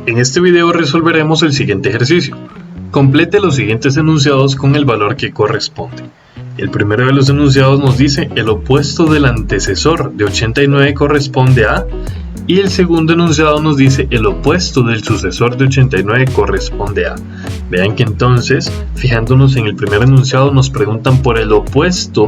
En este video resolveremos el siguiente ejercicio. Complete los siguientes enunciados con el valor que corresponde. El primero de los enunciados nos dice el opuesto del antecesor de 89 corresponde a, y el segundo enunciado nos dice el opuesto del sucesor de 89 corresponde a. Vean que entonces, fijándonos en el primer enunciado, nos preguntan por el opuesto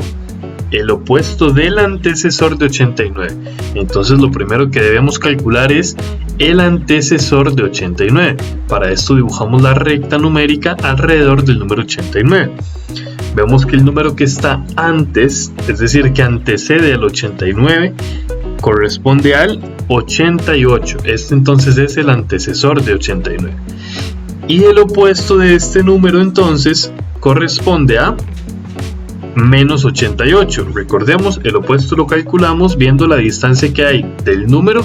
del antecesor de 89. Entonces lo primero que debemos calcular es el antecesor de 89. Para esto dibujamos la recta numérica alrededor del número 89. Vemos que el número que está antes, es decir, que antecede al 89, corresponde al 88. Este entonces es el antecesor de 89. Y el opuesto de este número entonces corresponde a menos 88. Recordemos, el opuesto lo calculamos viendo la distancia que hay del número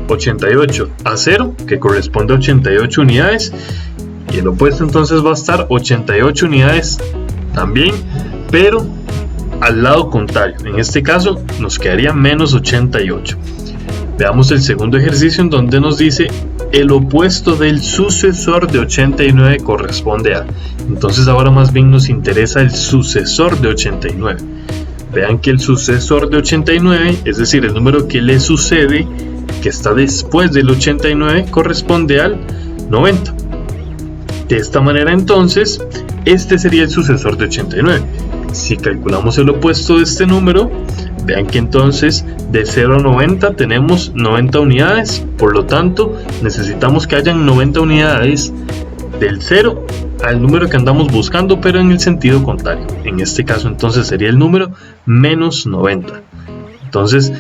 88 a 0, que corresponde a 88 unidades, y el opuesto entonces va a estar 88 unidades también, pero al lado contrario. En este caso nos quedaría menos 88. Veamos el segundo ejercicio, en donde nos dice el opuesto del sucesor de 89 corresponde a. Entonces ahora más bien nos interesa el sucesor de 89. Vean que el sucesor de 89, es decir, el número que le sucede, que está después del 89, corresponde al 90. De esta manera entonces, este sería el sucesor de 89. Si calculamos el opuesto de este número, vean que entonces de 0 a 90 tenemos 90 unidades, por lo tanto necesitamos que hayan 90 unidades del 0 al número que andamos buscando, pero en el sentido contrario. En este caso entonces sería el número menos 90. Entonces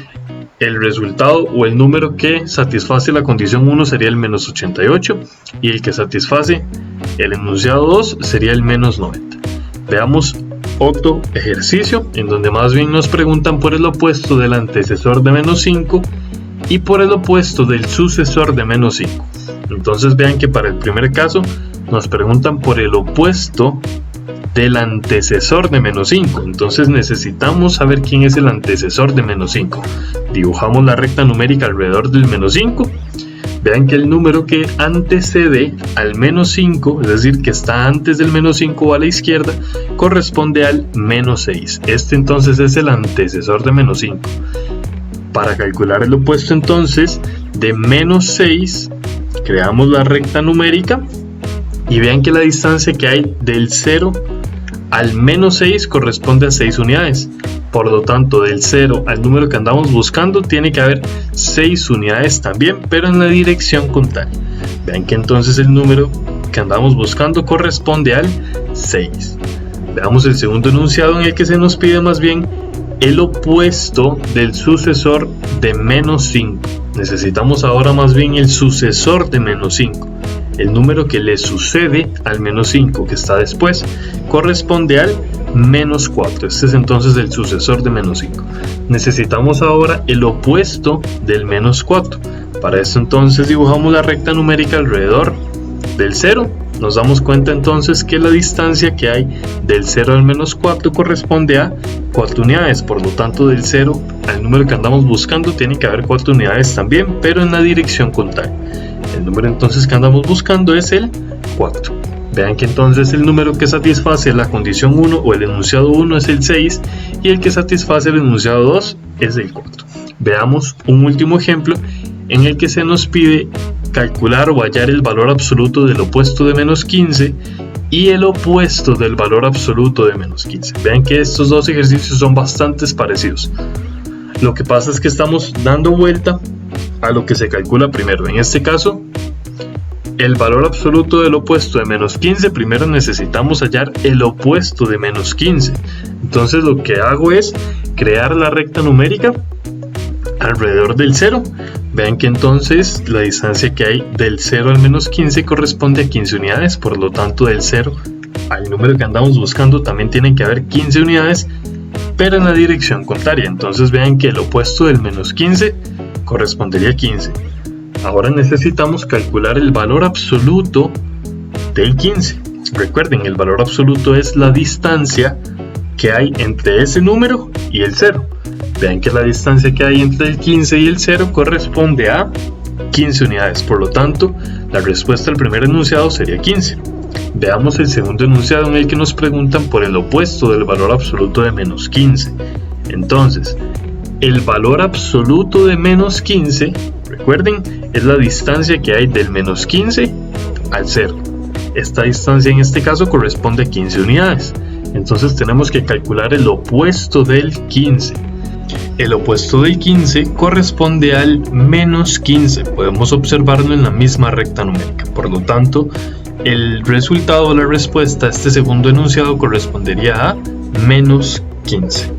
el resultado o el número que satisface la condición 1 sería el menos 88, y el que satisface el enunciado 2 sería el menos 90. Veamos otro ejercicio en donde más bien nos preguntan por el opuesto del antecesor de menos 5 y por el opuesto del sucesor de menos 5. Entonces vean que para el primer caso nos preguntan por el opuesto del antecesor de menos 5. Entonces necesitamos saber quién es el antecesor de menos 5. Dibujamos la recta numérica alrededor del menos 5. Vean que el número que antecede al menos 5, es decir, que está antes del menos 5 a la izquierda, corresponde al menos 6. Este entonces es el antecesor de menos 5. Para calcular el opuesto entonces de menos 6, creamos la recta numérica y vean que la distancia que hay del 0 al menos 6 corresponde a 6 unidades. Por lo tanto, del 0 al número que andamos buscando tiene que haber 6 unidades también, pero en la dirección contraria. Vean que entonces el número que andamos buscando corresponde al 6. Veamos el segundo enunciado, en el que se nos pide más bien el opuesto del sucesor de menos 5. Necesitamos ahora más bien el sucesor de menos 5. El número que le sucede al menos 5, que está después, corresponde al menos 4. Este es entonces el sucesor de menos 5. Necesitamos ahora el opuesto del menos 4. Para esto entonces dibujamos la recta numérica alrededor del 0. Nos damos cuenta entonces que la distancia que hay del 0 al menos 4 corresponde a 4 unidades. Por lo tanto, del 0 al número que andamos buscando tiene que haber 4 unidades también, pero en la dirección contraria. El número entonces que andamos buscando es el 4. Vean que entonces el número que satisface la condición 1 o el enunciado 1 es el 6, y el que satisface el enunciado 2 es el 4. Veamos un último ejemplo en el que se nos pide calcular o hallar el valor absoluto del opuesto de menos 15 y el opuesto del valor absoluto de menos 15. Vean que estos dos ejercicios son bastante parecidos. Lo que pasa es que estamos dando vuelta a lo que se calcula primero. En este caso, el valor absoluto del opuesto de menos 15, primero necesitamos hallar el opuesto de menos 15. Entonces lo que hago es crear la recta numérica alrededor del 0. Vean que entonces la distancia que hay del 0 al menos 15 corresponde a 15 unidades. Por lo tanto, del 0 al número que andamos buscando también tienen que haber 15 unidades, pero en la dirección contraria. Entonces vean que el opuesto del menos 15 correspondería a 15. Ahora necesitamos calcular el valor absoluto del 15. Recuerden, el valor absoluto es la distancia que hay entre ese número y el 0. Vean que la distancia que hay entre el 15 y el 0 corresponde a 15 unidades. Por lo tanto, La respuesta al primer enunciado sería 15. Veamos el segundo enunciado en el que nos preguntan por el opuesto del valor absoluto de menos 15. Entonces, el valor absoluto de menos 15, recuerden, es la distancia que hay del menos 15 al 0. Esta distancia en este caso corresponde a 15 unidades. Entonces tenemos que calcular el opuesto del 15. El opuesto del 15 corresponde al menos 15. Podemos observarlo en la misma recta numérica. Por lo tanto, el resultado de la respuesta a este segundo enunciado correspondería a menos 15.